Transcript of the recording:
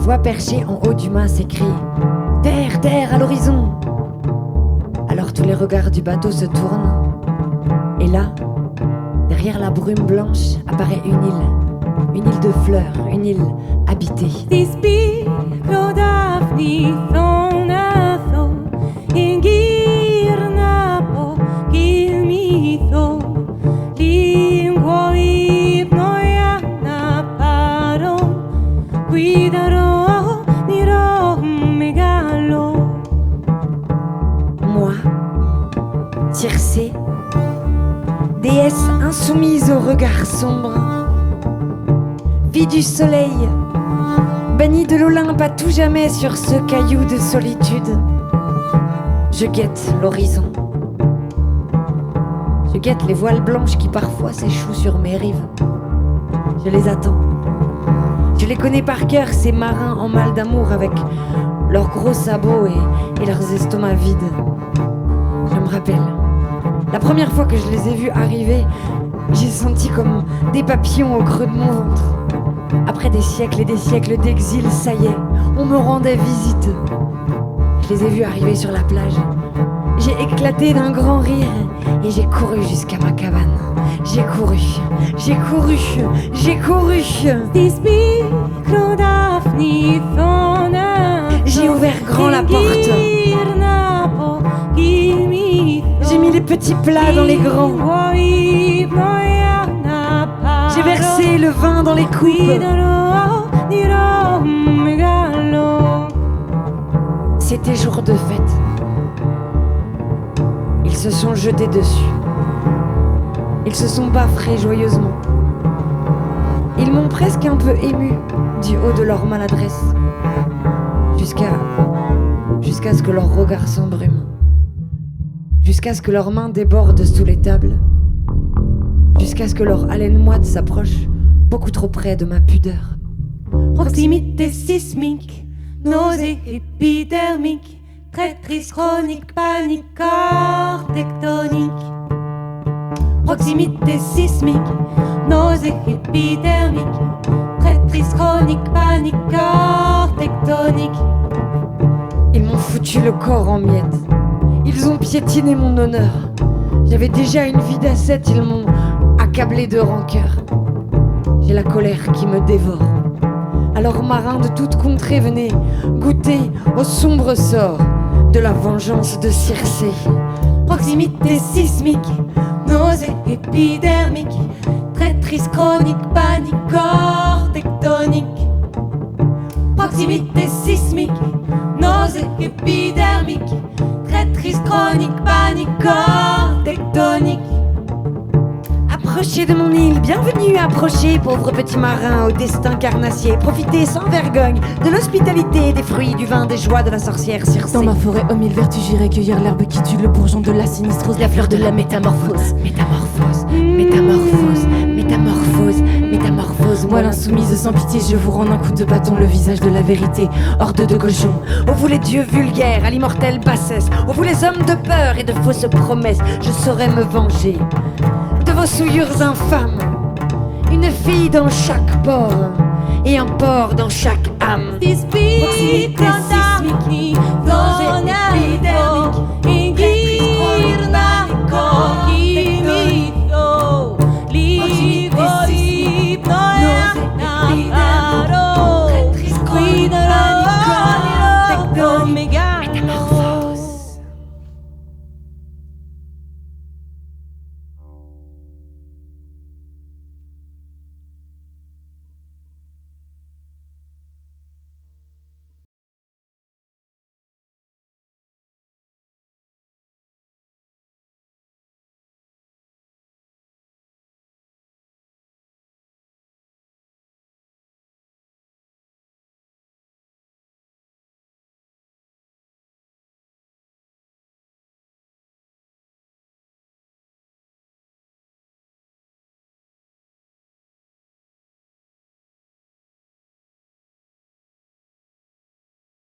voix perchée en haut du mât s'écrie « Terre, terre, à l'horizon !» Alors tous les regards du bateau se tournent. Et là, derrière la brume blanche, apparaît une île de fleurs, une île habitée. Moi, Circé, déesse insoumise au regard sombre, fille du soleil, bannie de l'Olympe à tout jamais sur ce caillou de solitude, je guette l'horizon. Je guette les voiles blanches qui parfois s'échouent sur mes rives. Je les attends. Je les connais par cœur, ces marins en mal d'amour avec leurs gros sabots et leurs estomacs vides. Je me rappelle, la première fois que je les ai vus arriver, j'ai senti comme des papillons au creux de mon ventre. Après des siècles et des siècles d'exil, ça y est, on me rendait visite. Je les ai vus arriver sur la plage. J'ai éclaté d'un grand rire et j'ai couru jusqu'à ma cabane. J'ai couru. J'ai ouvert grand la porte. J'ai mis les petits plats dans les grands. J'ai versé le vin dans les coupes. C'était jour de fête. Ils se sont jetés dessus. Ils se sont baffrés joyeusement. Ils m'ont presque un peu ému du haut de leur maladresse. Jusqu'à ce que leurs regards s'embrument. Jusqu'à ce que leurs mains débordent sous les tables. Jusqu'à ce que leur haleine moite s'approche beaucoup trop près de ma pudeur. Proximité sismique, nausée épidermique, traîtrise chronique, panique, corps tectonique. Proximité sismique, nausée épidermique, traîtrise chronique, panique, corps tectonique. Ils m'ont foutu le corps en miettes. Ils ont piétiné mon honneur. J'avais déjà une vie d'ascète, ils m'ont accablé de rancœur. J'ai la colère qui me dévore. Alors marins de toute contrée, venez goûter au sombre sort de la vengeance de Circé. Proximité sismique, nausée épidermique, traîtrise chronique, panique, corps tectonique. Proximité sismique, nausée épidermique, traîtrise chronique, panique, corps tectonique. Approchez de mon île, bienvenue, approchez, pauvres petits marins au destin carnassier. Profitez sans vergogne de l'hospitalité, des fruits, du vin, des joies de la sorcière Circé. Dans ma forêt aux mille vertus, j'irai cueillir l'herbe qui tue, le bourgeon de la sinistrose, la fleur de la métamorphose. Métamorphose. Moi l'insoumise sans pitié, je vous rends un coup de bâton, le visage de la vérité, horde de cochons. Ô vous les dieux vulgaires, à l'immortelle bassesse, ô vous les hommes de peur et de fausses promesses, je saurais me venger de vos souillures infâmes. Une fille dans chaque port et un porc dans chaque âme. Proximité